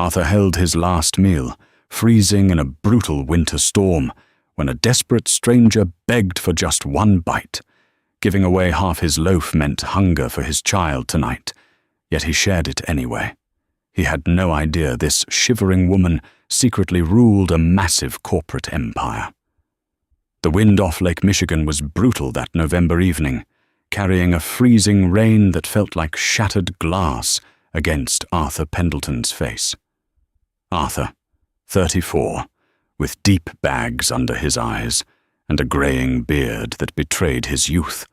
Arthur held his last meal, freezing in a brutal winter storm, when a desperate stranger begged for just one bite. Giving away half his loaf meant hunger for his child tonight, yet he shared it anyway. He had no idea this shivering woman secretly ruled a massive corporate empire. The wind off Lake Michigan was brutal that November evening, carrying a freezing rain that felt like shattered glass against Arthur Pendleton's face. Arthur, 34, with deep bags under his eyes and a greying beard that betrayed his youth,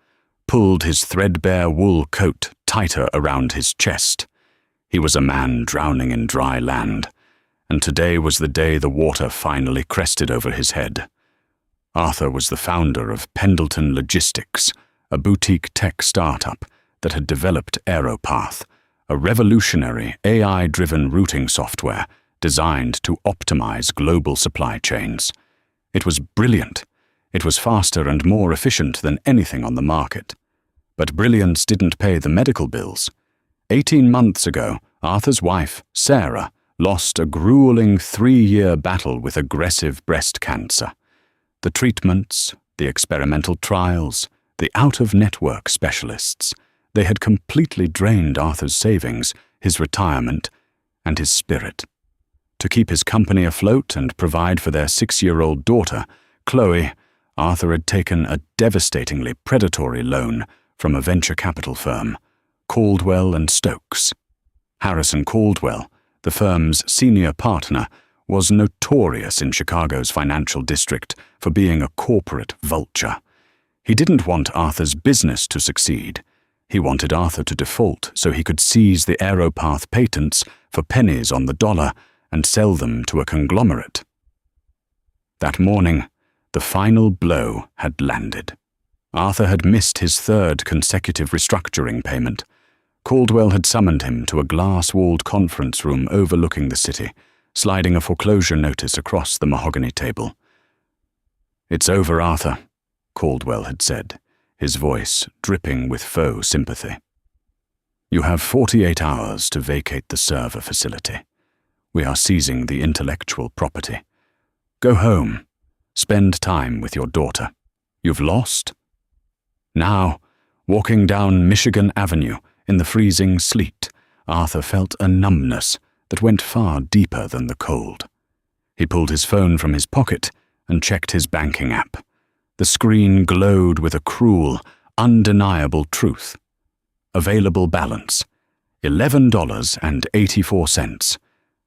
pulled his threadbare wool coat tighter around his chest. He was a man drowning in dry land, and today was the day the water finally crested over his head. Arthur was the founder of Pendleton Logistics, a boutique tech startup that had developed AeroPath, a revolutionary AI-driven routing software designed to optimize global supply chains. It was brilliant. It was faster and more efficient than anything on the market. But brilliance didn't pay the medical bills. 18 months ago, Arthur's wife, Sarah, lost a grueling 3-year battle with aggressive breast cancer. The treatments, the experimental trials, the out-of-network specialists, they had completely drained Arthur's savings, his retirement, and his spirit. To keep his company afloat and provide for their 6-year-old daughter, Chloe, Arthur had taken a devastatingly predatory loan from a venture capital firm, Caldwell & Stokes. Harrison Caldwell, the firm's senior partner, was notorious in Chicago's financial district for being a corporate vulture. He didn't want Arthur's business to succeed. He wanted Arthur to default so he could seize the AeroPath patents for pennies on the dollar and sell them to a conglomerate. That morning, the final blow had landed. Arthur had missed his 3rd consecutive restructuring payment. Caldwell had summoned him to a glass-walled conference room overlooking the city, sliding a foreclosure notice across the mahogany table. "It's over, Arthur," Caldwell had said, his voice dripping with faux sympathy. "You have 48 hours to vacate the server facility. We are seizing the intellectual property. Go home. Spend time with your daughter. You've lost." Now, walking down Michigan Avenue in the freezing sleet, Arthur felt a numbness that went far deeper than the cold. He pulled his phone from his pocket and checked his banking app. The screen glowed with a cruel, undeniable truth. Available balance, $11.84.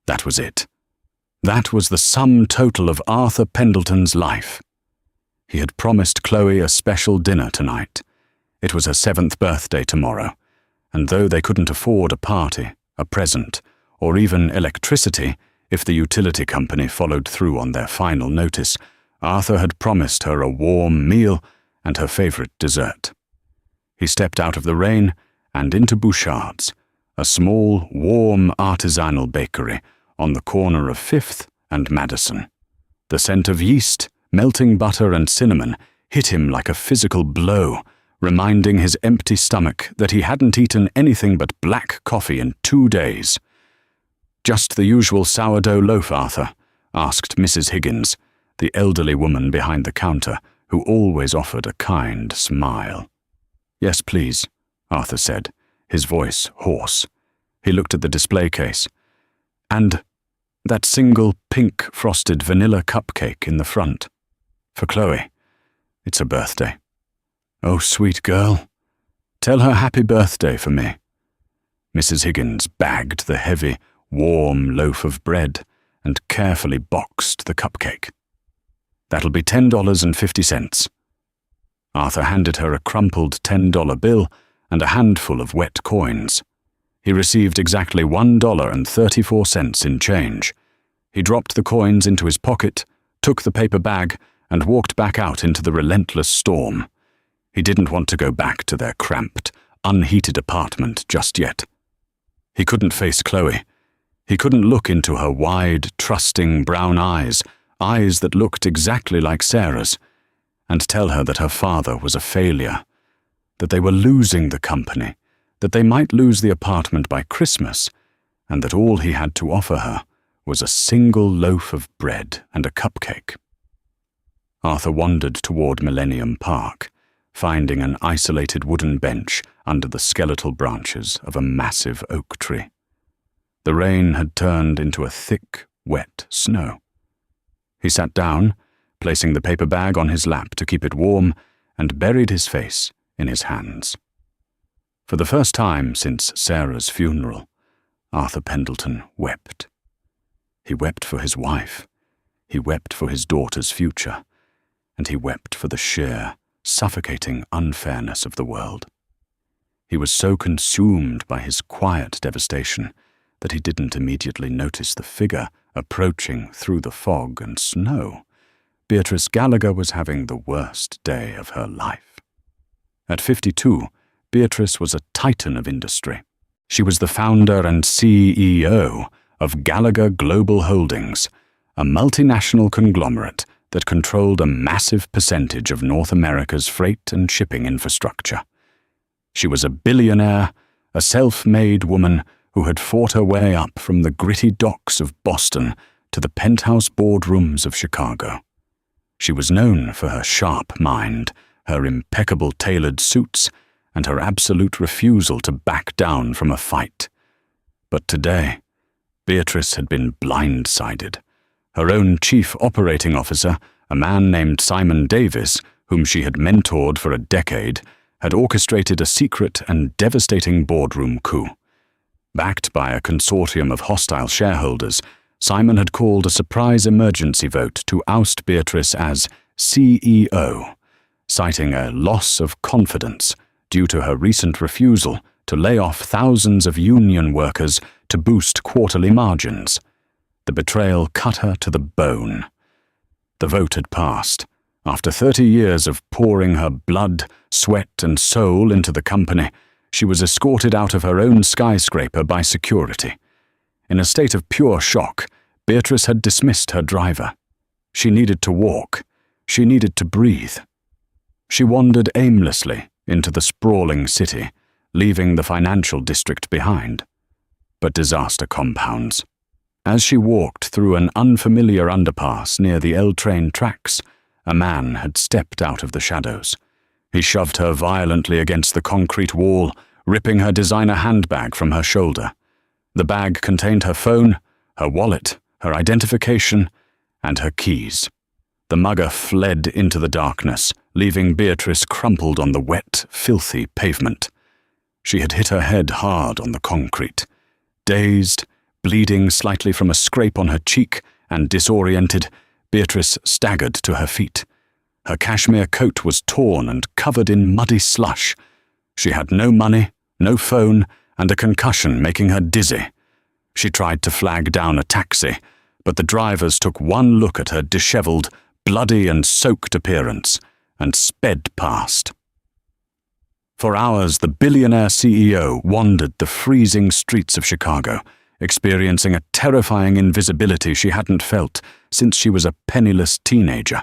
That was it. That was the sum total of Arthur Pendleton's life. He had promised Chloe a special dinner tonight. It was her 7th birthday tomorrow, and though they couldn't afford a party, a present, or even electricity if the utility company followed through on their final notice, Arthur had promised her a warm meal and her favorite dessert. He stepped out of the rain and into Bouchard's, a small, warm artisanal bakery on the corner of 5th and Madison. The scent of yeast, melting butter and cinnamon hit him like a physical blow, reminding his empty stomach that he hadn't eaten anything but black coffee in 2 days. "Just the usual sourdough loaf, Arthur?" asked Mrs. Higgins, the elderly woman behind the counter, who always offered a kind smile. "Yes, please," Arthur said, his voice hoarse. He looked at the display case. "And that single pink frosted vanilla cupcake in the front. For Chloe. It's her birthday. Oh, sweet girl. Tell her happy birthday for me." Mrs. Higgins bagged the heavy, warm loaf of bread and carefully boxed the cupcake. "That'll be $10.50. Arthur handed her a crumpled $10 bill and a handful of wet coins. He received exactly $1.34 in change. He dropped the coins into his pocket, took the paper bag, and walked back out into the relentless storm. He didn't want to go back to their cramped, unheated apartment just yet. He couldn't face Chloe. He couldn't look into her wide, trusting brown eyes that looked exactly like Sarah's, and tell her that her father was a failure, that they were losing the company, that they might lose the apartment by Christmas, and that all he had to offer her was a single loaf of bread and a cupcake. Arthur wandered toward Millennium Park, finding an isolated wooden bench under the skeletal branches of a massive oak tree. The rain had turned into a thick, wet snow. He sat down, placing the paper bag on his lap to keep it warm, and buried his face in his hands. For the first time since Sarah's funeral, Arthur Pendleton wept. He wept for his wife, he wept for his daughter's future, and he wept for the sheer, suffocating unfairness of the world. He was so consumed by his quiet devastation that he didn't immediately notice the figure approaching through the fog and snow. Beatrice Gallagher was having the worst day of her life. At 52, Beatrice was a titan of industry. She was the founder and CEO of Gallagher Global Holdings, a multinational conglomerate that controlled a massive percentage of North America's freight and shipping infrastructure. She was a billionaire, a self-made woman who had fought her way up from the gritty docks of Boston to the penthouse boardrooms of Chicago. She was known for her sharp mind, her impeccable tailored suits, and her absolute refusal to back down from a fight. But today, Beatrice had been blindsided. Her own chief operating officer, a man named Simon Davis, whom she had mentored for a decade, had orchestrated a secret and devastating boardroom coup. Backed by a consortium of hostile shareholders, Simon had called a surprise emergency vote to oust Beatrice as CEO, citing a loss of confidence due to her recent refusal to lay off thousands of union workers to boost quarterly margins. The betrayal cut her to the bone. The vote had passed. After 30 years of pouring her blood, sweat, and soul into the company, she was escorted out of her own skyscraper by security. In a state of pure shock, Beatrice had dismissed her driver. She needed to walk. She needed to breathe. She wandered aimlessly into the sprawling city, leaving the financial district behind. But disaster compounds. As she walked through an unfamiliar underpass near the L-train tracks, a man had stepped out of the shadows. He shoved her violently against the concrete wall, ripping her designer handbag from her shoulder. The bag contained her phone, her wallet, her identification, and her keys. The mugger fled into the darkness, leaving Beatrice crumpled on the wet, filthy pavement. She had hit her head hard on the concrete. Dazed, bleeding slightly from a scrape on her cheek, and disoriented, Beatrice staggered to her feet. Her cashmere coat was torn and covered in muddy slush. She had no money, no phone, and a concussion making her dizzy. She tried to flag down a taxi, but the drivers took one look at her disheveled, bloody and soaked appearance and sped past. For hours, the billionaire CEO wandered the freezing streets of Chicago, experiencing a terrifying invisibility she hadn't felt since she was a penniless teenager.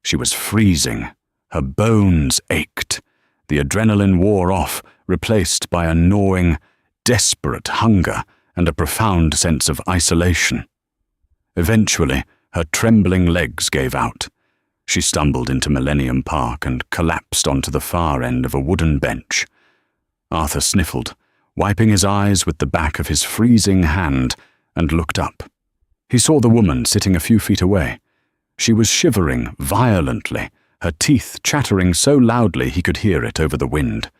She was freezing. Her bones ached. The adrenaline wore off, replaced by a gnawing, desperate hunger and a profound sense of isolation. Eventually, her trembling legs gave out. She stumbled into Millennium Park and collapsed onto the far end of a wooden bench. Arthur sniffled, wiping his eyes with the back of his freezing hand, and looked up. He saw the woman sitting a few feet away. She was shivering violently, her teeth chattering so loudly he could hear it over the wind.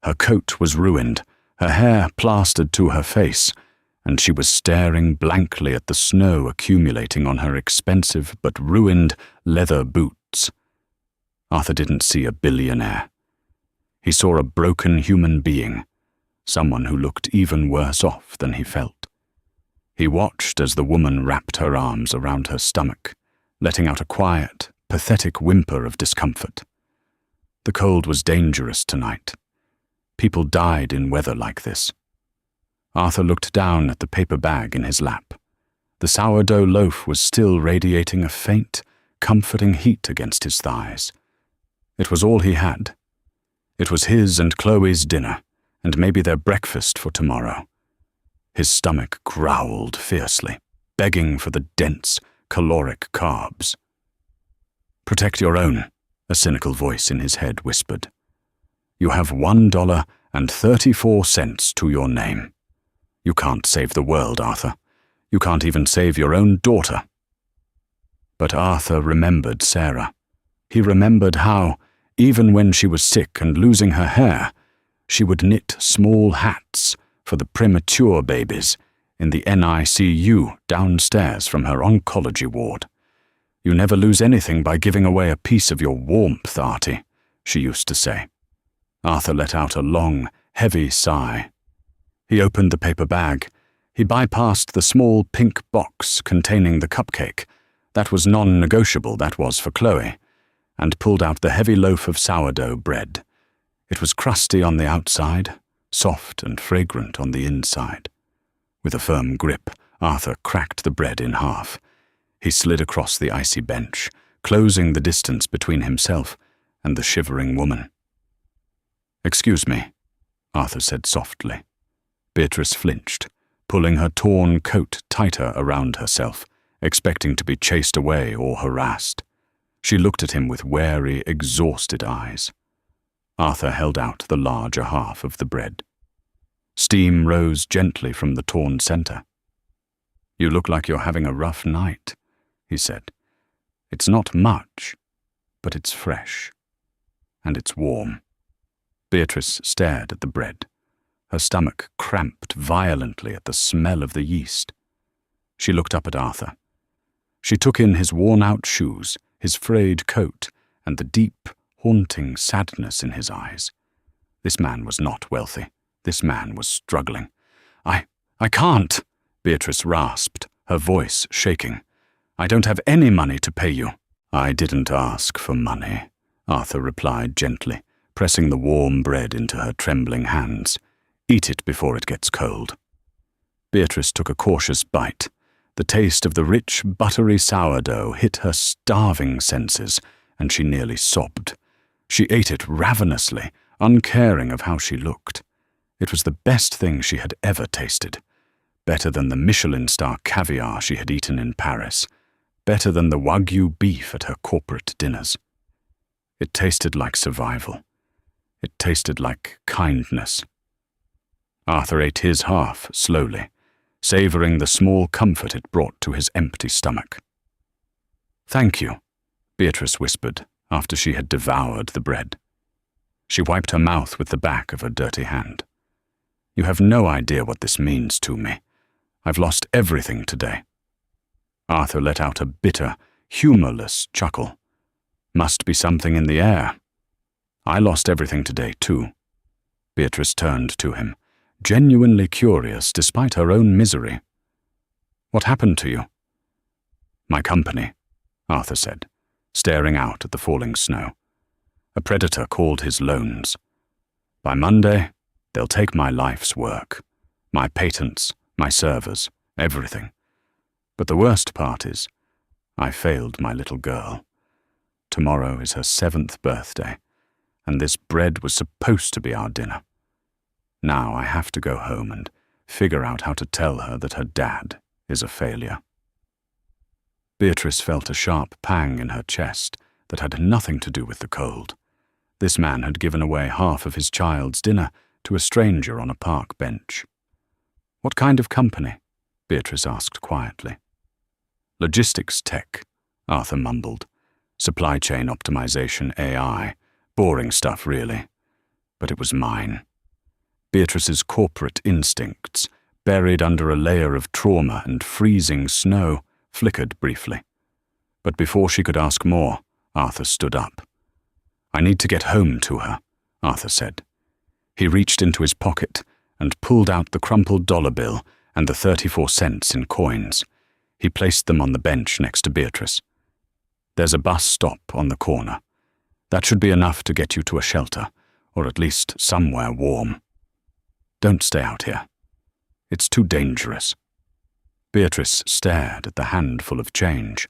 Her coat was ruined, her hair plastered to her face, and she was staring blankly at the snow accumulating on her expensive but ruined leather boots. Arthur didn't see a billionaire. He saw a broken human being, someone who looked even worse off than he felt. He watched as the woman wrapped her arms around her stomach, letting out a quiet, pathetic whimper of discomfort. The cold was dangerous tonight. People died in weather like this. Arthur looked down at the paper bag in his lap. The sourdough loaf was still radiating a faint, comforting heat against his thighs. It was all he had. It was his and Chloe's dinner, and maybe their breakfast for tomorrow. His stomach growled fiercely. begging for the dense, caloric carbs. "Protect your own," a cynical voice in his head whispered. "You have $1.34 to your name. You can't save the world, Arthur. You can't even save your own daughter." But Arthur remembered Sarah. He remembered how, even when she was sick and losing her hair, she would knit small hats for the premature babies in the NICU downstairs from her oncology ward. "You never lose anything by giving away a piece of your warmth, Artie," she used to say. Arthur let out a long, heavy sigh. He opened the paper bag. He bypassed the small pink box containing the cupcake. That was non-negotiable, that was for Chloe, and pulled out the heavy loaf of sourdough bread. It was crusty on the outside, soft and fragrant on the inside. With a firm grip, Arthur cracked the bread in half. He slid across the icy bench, closing the distance between himself and the shivering woman. "Excuse me," Arthur said softly. Beatrice flinched, pulling her torn coat tighter around herself, expecting to be chased away or harassed. She looked at him with wary, exhausted eyes. Arthur held out the larger half of the bread. Steam rose gently from the torn center. "You look like you're having a rough night," he said. "It's not much, but it's fresh. And it's warm." Beatrice stared at the bread. Her stomach cramped violently at the smell of the yeast. She looked up at Arthur. She took in his worn-out shoes, his frayed coat, and the deep, haunting sadness in his eyes. This man was not wealthy. This man was struggling. I can't," Beatrice rasped, her voice shaking. "I don't have any money to pay you." "I didn't ask for money," Arthur replied gently, pressing the warm bread into her trembling hands. "Eat it before it gets cold." Beatrice took a cautious bite. The taste of the rich, buttery sourdough hit her starving senses, and she nearly sobbed. She ate it ravenously, uncaring of how she looked. It was the best thing she had ever tasted. Better than the Michelin-star caviar she had eaten in Paris. Better than the Wagyu beef at her corporate dinners. It tasted like survival. It tasted like kindness. Arthur ate his half slowly, savoring the small comfort it brought to his empty stomach. "Thank you," Beatrice whispered after she had devoured the bread. She wiped her mouth with the back of her dirty hand. "You have no idea what this means to me. I've lost everything today." Arthur let out a bitter, humorless chuckle. "Must be something in the air. I lost everything today, too." Beatrice turned to him, genuinely curious despite her own misery. "What happened to you?" "My company," Arthur said, staring out at the falling snow. "A predator called his loans. By Monday, they'll take my life's work, my patents, my servers, everything. But the worst part is, I failed my little girl. Tomorrow is her 7th birthday, and this bread was supposed to be our dinner. Now I have to go home and figure out how to tell her that her dad is a failure." Beatrice felt a sharp pang in her chest that had nothing to do with the cold. This man had given away half of his child's dinner to a stranger on a park bench. "What kind of company?" Beatrice asked quietly. "Logistics tech," Arthur mumbled. "Supply chain optimization AI. Boring stuff, really. But it was mine." Beatrice's corporate instincts, buried under a layer of trauma and freezing snow, flickered briefly. But before she could ask more, Arthur stood up. "I need to get home to her," Arthur said. He reached into his pocket and pulled out the crumpled dollar bill and the 34 cents in coins. He placed them on the bench next to Beatrice. "There's a bus stop on the corner. That should be enough to get you to a shelter, or at least somewhere warm. Don't stay out here. It's too dangerous." Beatrice stared at the handful of change.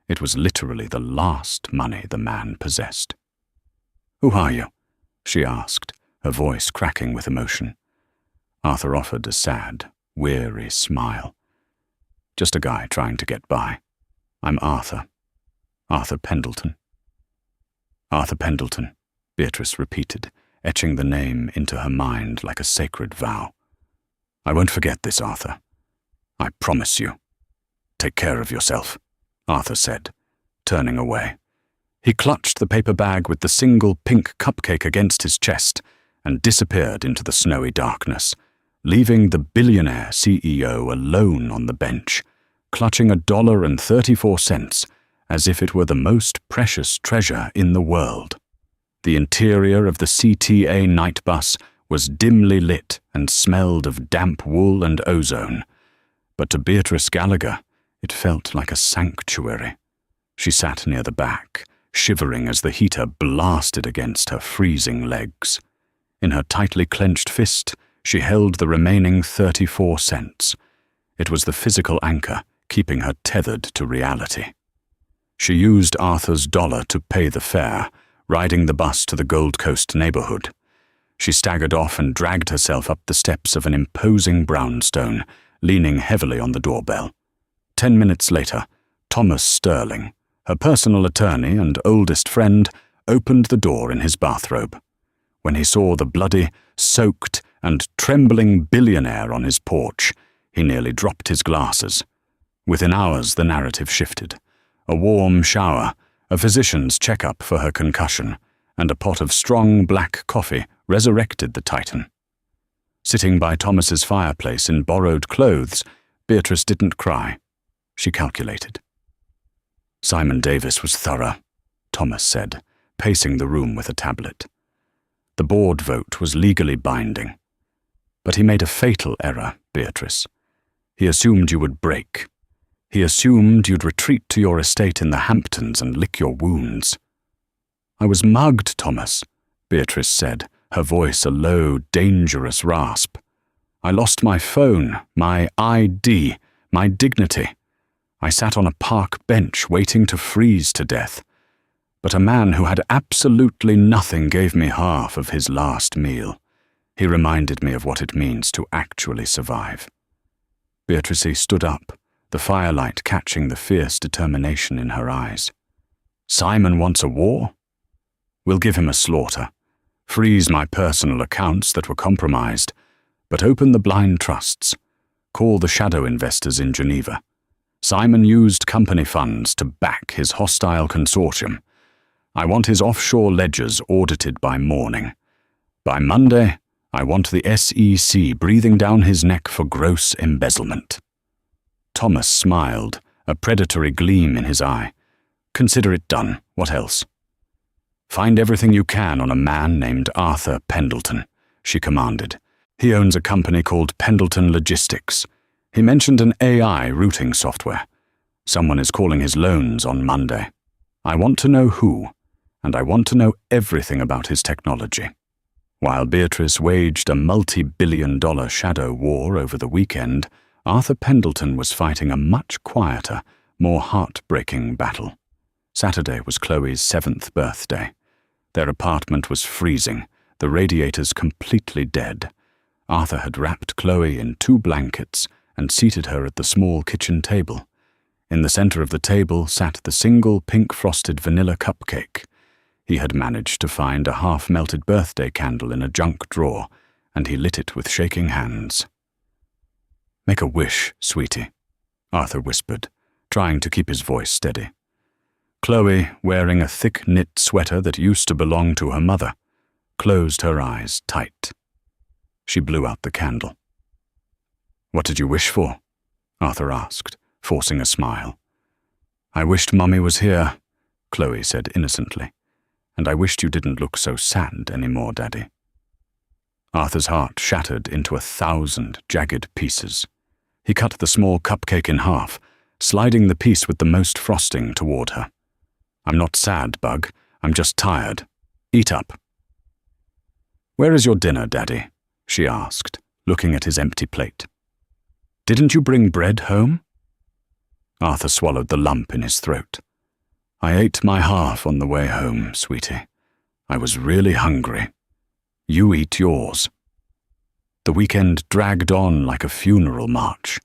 It was literally the last money the man possessed. "Who are you?" she asked, her voice cracking with emotion. Arthur offered a sad, weary smile. Just a guy trying to get by. I'm Arthur. Arthur Pendleton. Arthur Pendleton, Beatrice repeated, etching the name into her mind like a sacred vow. I won't forget this, Arthur. I promise you. Take care of yourself, Arthur said, turning away. He clutched the paper bag with the single pink cupcake against his chest and disappeared into the snowy darkness, leaving the billionaire CEO alone on the bench, clutching $1.34 as if it were the most precious treasure in the world. The interior of the CTA night bus was dimly lit and smelled of damp wool and ozone, but to Beatrice Gallagher it felt like a sanctuary. She sat near the back, shivering as the heater blasted against her freezing legs. In her tightly clenched fist, she held the remaining 34 cents. It was the physical anchor keeping her tethered to reality. She used Arthur's dollar to pay the fare, riding the bus to the Gold Coast neighborhood. She staggered off and dragged herself up the steps of an imposing brownstone, leaning heavily on the doorbell. 10 minutes later, Thomas Sterling, her personal attorney and oldest friend, opened the door in his bathrobe. When he saw the bloody, soaked, and trembling billionaire on his porch, he nearly dropped his glasses. Within hours, the narrative shifted. A warm shower, a physician's checkup for her concussion, and a pot of strong black coffee resurrected the Titan. Sitting by Thomas's fireplace in borrowed clothes, Beatrice didn't cry. She calculated. Simon Davis was thorough, Thomas said, pacing the room with a tablet. The board vote was legally binding. But he made a fatal error, Beatrice. He assumed you would break. He assumed you'd retreat to your estate in the Hamptons and lick your wounds. I was mugged, Thomas, Beatrice said, her voice a low, dangerous rasp. I lost my phone, my ID, my dignity. I sat on a park bench waiting to freeze to death. But a man who had absolutely nothing gave me half of his last meal. He reminded me of what it means to actually survive. Beatrice stood up, the firelight catching the fierce determination in her eyes. Simon wants a war? We'll give him a slaughter. Freeze my personal accounts that were compromised, but open the blind trusts. Call the shadow investors in Geneva. Simon used company funds to back his hostile consortium. I want his offshore ledgers audited by morning. By Monday, I want the SEC breathing down his neck for gross embezzlement. Thomas smiled, a predatory gleam in his eye. Consider it done. What else? Find everything you can on a man named Arthur Pendleton, she commanded. He owns a company called Pendleton Logistics. He mentioned an AI routing software. Someone is calling his loans on Monday. I want to know who, and I want to know everything about his technology. While Beatrice waged a multi-billion-dollar shadow war over the weekend, Arthur Pendleton was fighting a much quieter, more heartbreaking battle. Saturday was Chloe's 7th birthday. Their apartment was freezing, the radiators completely dead. Arthur had wrapped Chloe in 2 blankets and seated her at the small kitchen table. In the center of the table sat the single pink-frosted vanilla cupcake. He had managed to find a half-melted birthday candle in a junk drawer, and he lit it with shaking hands. Make a wish, sweetie, Arthur whispered, trying to keep his voice steady. Chloe, wearing a thick knit sweater that used to belong to her mother, closed her eyes tight. She blew out the candle. What did you wish for? Arthur asked, forcing a smile. I wished Mummy was here, Chloe said innocently, and I wished you didn't look so sad anymore, Daddy. Arthur's heart shattered into 1,000 jagged pieces. He cut the small cupcake in half, sliding the piece with the most frosting toward her. I'm not sad, Bug. I'm just tired. Eat up. Where is your dinner, Daddy? She asked, looking at his empty plate. Didn't you bring bread home? Arthur swallowed the lump in his throat. I ate my half on the way home, sweetie. I was really hungry. You eat yours. The weekend dragged on like a funeral march.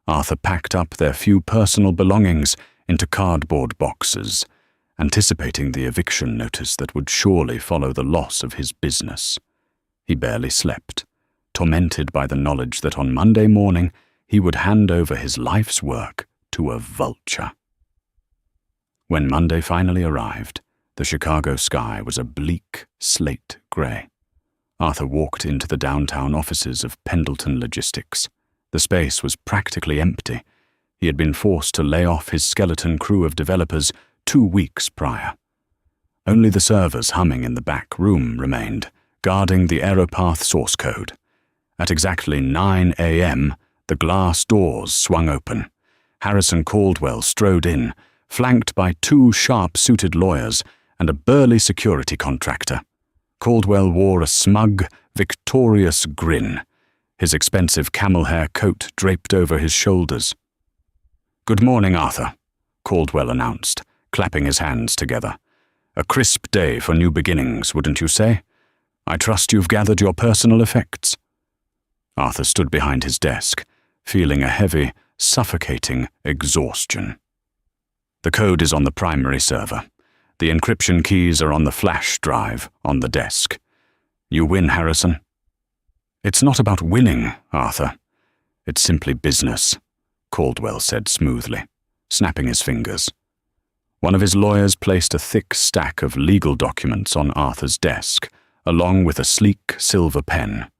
Arthur packed up their few personal belongings into cardboard boxes, anticipating the eviction notice that would surely follow the loss of his business. He barely slept, tormented by the knowledge that on Monday morning he would hand over his life's work to a vulture. When Monday finally arrived, the Chicago sky was a bleak slate gray. Arthur walked into the downtown offices of Pendleton Logistics. The space was practically empty. He had been forced to lay off his skeleton crew of developers 2 weeks prior. Only the servers humming in the back room remained, guarding the Aeropath source code. At exactly 9 a.m., the glass doors swung open. Harrison Caldwell strode in, flanked by 2 sharp-suited lawyers and a burly security contractor. Caldwell wore a smug, victorious grin, his expensive camel hair coat draped over his shoulders. "Good morning, Arthur," Caldwell announced, clapping his hands together. "A crisp day for new beginnings, wouldn't you say? I trust you've gathered your personal effects." Arthur stood behind his desk, feeling a heavy, suffocating exhaustion. "The code is on the primary server. The encryption keys are on the flash drive on the desk. You win, Harrison." "It's not about winning, Arthur. It's simply business," Caldwell said smoothly, snapping his fingers. One of his lawyers placed a thick stack of legal documents on Arthur's desk, along with a sleek silver pen.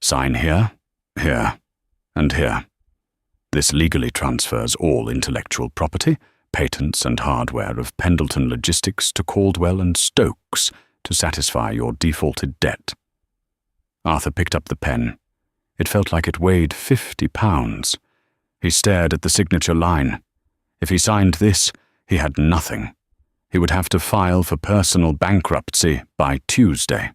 "Sign here, here, and here. This legally transfers all intellectual property, patents and hardware of Pendleton Logistics to Caldwell and Stokes to satisfy your defaulted debt." Arthur picked up the pen. It felt like it weighed 50 pounds. He stared at the signature line. If he signed this, he had nothing. He would have to file for personal bankruptcy by Tuesday.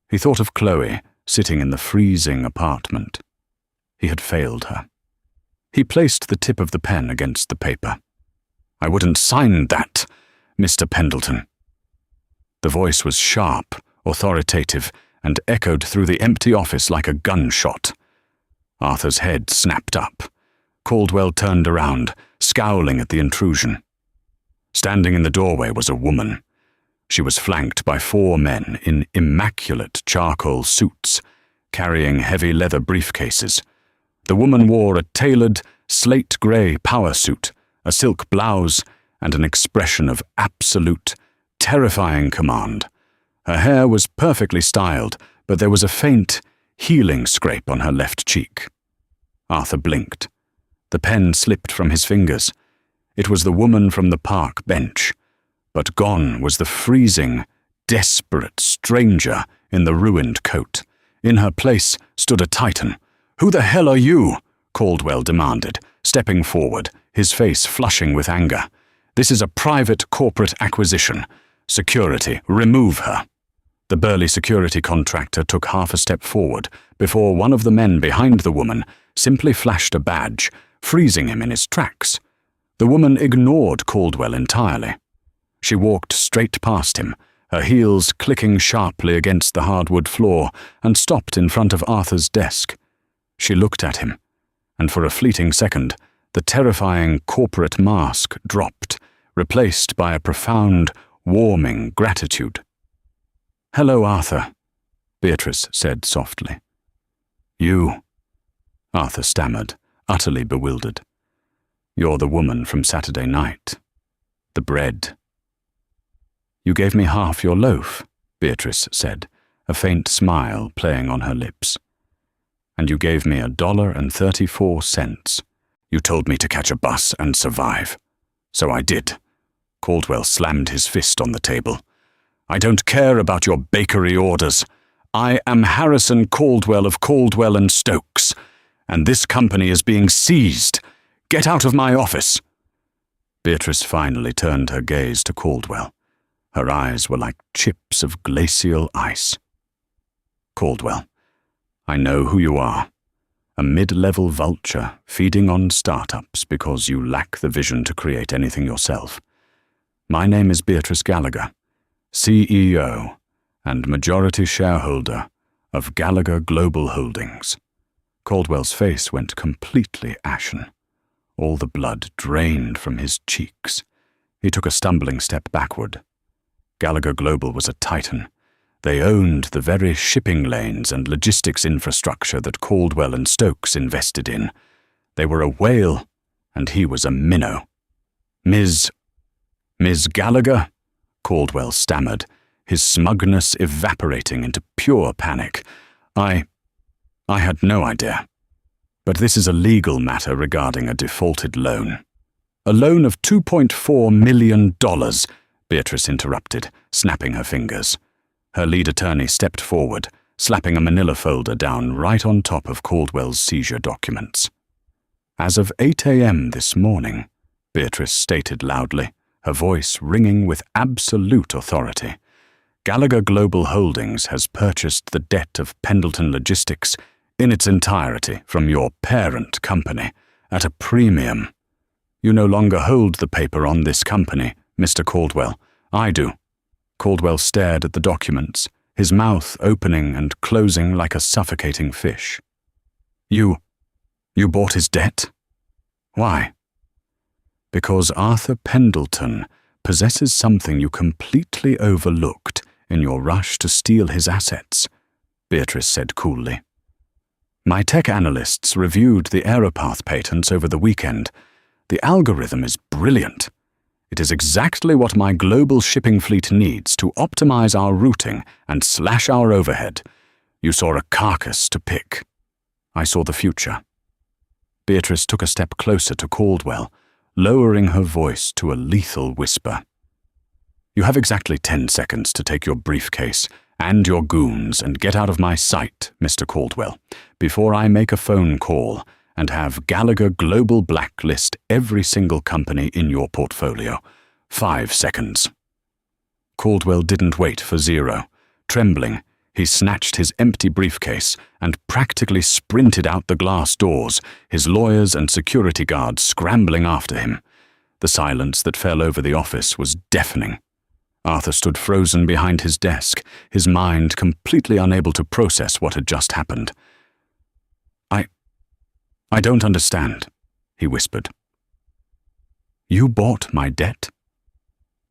He thought of Chloe sitting in the freezing apartment. He had failed her. He placed the tip of the pen against the paper. "I wouldn't sign that, Mr. Pendleton." The voice was sharp, authoritative, and echoed through the empty office like a gunshot. Arthur's head snapped up. Caldwell turned around, scowling at the intrusion. Standing in the doorway was a woman. She was flanked by 4 men in immaculate charcoal suits, carrying heavy leather briefcases. The woman wore a tailored, slate-grey power suit, a silk blouse, and an expression of absolute, terrifying command. Her hair was perfectly styled, but there was a faint, healing scrape on her left cheek. Arthur blinked. The pen slipped from his fingers. It was the woman from the park bench, but gone was the freezing, desperate stranger in the ruined coat. In her place stood a titan. "Who the hell are you?" Caldwell demanded, stepping forward, his face flushing with anger. "This is a private corporate acquisition. Security, remove her." The burly security contractor took half a step forward before one of the men behind the woman simply flashed a badge, freezing him in his tracks. The woman ignored Caldwell entirely. She walked straight past him, her heels clicking sharply against the hardwood floor, and stopped in front of Arthur's desk. She looked at him, and for a fleeting second, the terrifying corporate mask dropped, replaced by a profound, warming gratitude. "Hello, Arthur," Beatrice said softly. "You," Arthur stammered, utterly bewildered. "You're the woman from Saturday night. The bread." "You gave me half your loaf," Beatrice said, a faint smile playing on her lips. "And you gave me $1.34. You told me to catch a bus and survive. So I did." Caldwell slammed his fist on the table. "I don't care about your bakery orders. I am Harrison Caldwell of Caldwell and Stokes, and this company is being seized. Get out of my office." Beatrice finally turned her gaze to Caldwell. Her eyes were like chips of glacial ice. "Caldwell, I know who you are. A mid-level vulture feeding on startups because you lack the vision to create anything yourself. My name is Beatrice Gallagher, CEO and majority shareholder of Gallagher Global Holdings." Caldwell's face went completely ashen. All the blood drained from his cheeks. He took a stumbling step backward. Gallagher Global was a titan. They owned the very shipping lanes and logistics infrastructure that Caldwell and Stokes invested in. They were a whale, and he was a minnow. Miss Gallagher? Caldwell stammered, his smugness evaporating into pure panic. I had no idea. But this is a legal matter regarding a defaulted loan. A loan of $2.4 million, Beatrice interrupted, snapping her fingers. Her lead attorney stepped forward, slapping a manila folder down right on top of Caldwell's seizure documents. As of 8 a.m. this morning, Beatrice stated loudly, her voice ringing with absolute authority, Gallagher Global Holdings has purchased the debt of Pendleton Logistics in its entirety from your parent company at a premium. You no longer hold the paper on this company, Mr. Caldwell. I do. Caldwell stared at the documents, his mouth opening and closing like a suffocating fish. You bought his debt? Why? Because Arthur Pendleton possesses something you completely overlooked in your rush to steal his assets, Beatrice said coolly. My tech analysts reviewed the Aeropath patents over the weekend. The algorithm is brilliant. It is exactly what my global shipping fleet needs to optimize our routing and slash our overhead. You saw a carcass to pick. I saw the future. Beatrice took a step closer to Caldwell, lowering her voice to a lethal whisper. You have exactly 10 seconds to take your briefcase and your goons and get out of my sight, Mr. Caldwell, before I make a phone call and have Gallagher Global blacklist every single company in your portfolio. 5 seconds. Caldwell didn't wait for 0. Trembling, he snatched his empty briefcase and practically sprinted out the glass doors, his lawyers and security guards scrambling after him. The silence that fell over the office was deafening. Arthur stood frozen behind his desk, his mind completely unable to process what had just happened. I don't understand, he whispered. You bought my debt?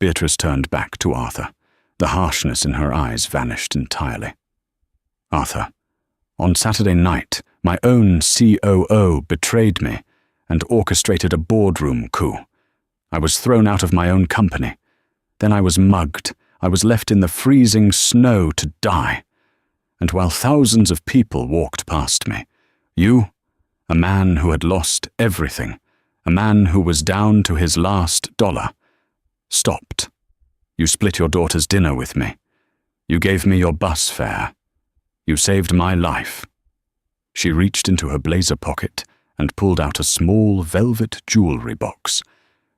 Beatrice turned back to Arthur. The harshness in her eyes vanished entirely. Arthur, on Saturday night, my own COO betrayed me and orchestrated a boardroom coup. I was thrown out of my own company. Then I was mugged. I was left in the freezing snow to die. And while thousands of people walked past me, you, a man who had lost everything, a man who was down to his last dollar, stopped. You split your daughter's dinner with me. You gave me your bus fare. You saved my life. She reached into her blazer pocket and pulled out a small velvet jewelry box.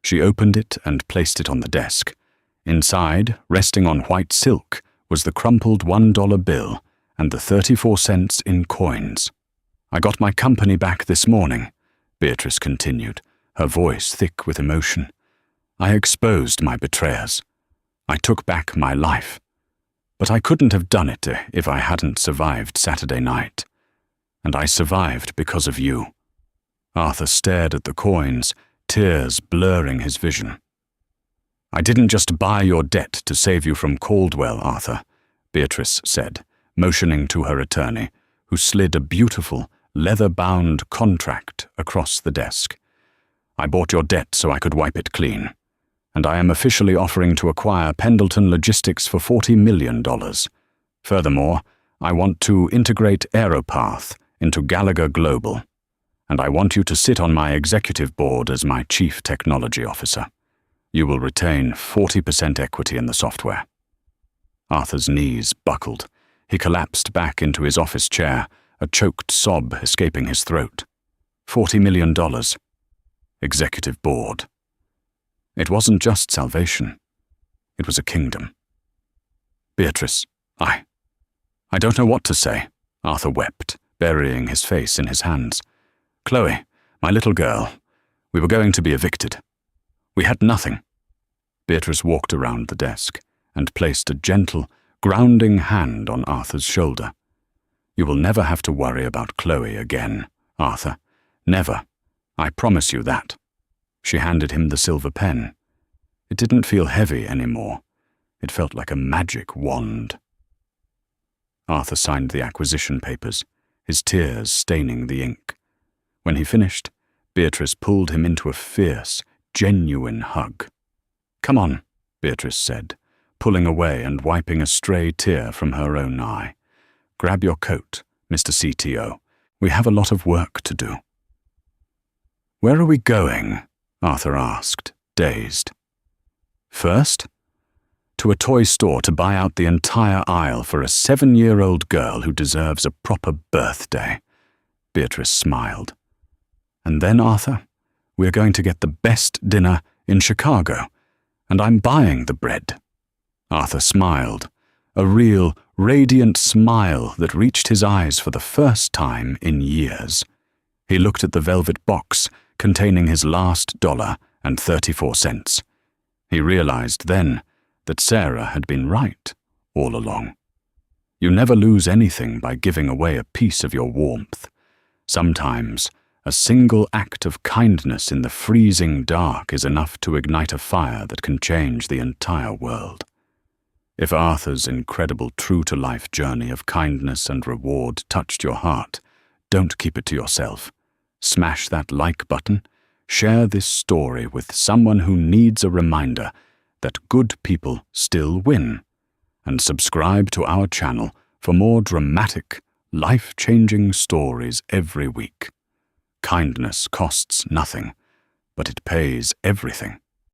She opened it and placed it on the desk. Inside, resting on white silk, was the crumpled $1 bill and the 34 cents in coins. I got my company back this morning, Beatrice continued, her voice thick with emotion. I exposed my betrayers. I took back my life. But I couldn't have done it if I hadn't survived Saturday night. And I survived because of you. Arthur stared at the coins, tears blurring his vision. I didn't just buy your debt to save you from Caldwell, Arthur, Beatrice said, motioning to her attorney, who slid a beautiful, leather-bound contract across the desk. I bought your debt so I could wipe it clean, and I am officially offering to acquire Pendleton Logistics for $40 million. Furthermore, I want to integrate Aeropath into Gallagher Global, and I want you to sit on my executive board as my chief technology officer. You will retain 40% equity in the software. Arthur's knees buckled. He collapsed back into his office chair, a choked sob escaping his throat. $40 million. Executive board. It wasn't just salvation. It was a kingdom. Beatrice, I don't know what to say, Arthur wept, burying his face in his hands. Chloe, my little girl, we were going to be evicted. We had nothing. Beatrice walked around the desk and placed a gentle, grounding hand on Arthur's shoulder. You will never have to worry about Chloe again, Arthur. Never. I promise you that. She handed him the silver pen. It didn't feel heavy anymore. It felt like a magic wand. Arthur signed the acquisition papers, his tears staining the ink. When he finished, Beatrice pulled him into a fierce, genuine hug. "Come on," Beatrice said, pulling away and wiping a stray tear from her own eye. "Grab your coat, Mr. CTO. We have a lot of work to do." "Where are we going?" Arthur asked, dazed. "First, to a toy store to buy out the entire aisle for a 7-year-old girl who deserves a proper birthday." Beatrice smiled. "And then, Arthur, we're going to get the best dinner in Chicago, and I'm buying the bread." Arthur smiled, a real, radiant smile that reached his eyes for the first time in years. He looked at the velvet box containing his last $1.34. He realized then that Sarah had been right all along. You never lose anything by giving away a piece of your warmth. Sometimes, a single act of kindness in the freezing dark is enough to ignite a fire that can change the entire world. If Arthur's incredible true-to-life journey of kindness and reward touched your heart, don't keep it to yourself. Smash that like button, share this story with someone who needs a reminder that good people still win, and subscribe to our channel for more dramatic, life-changing stories every week. Kindness costs nothing, but it pays everything.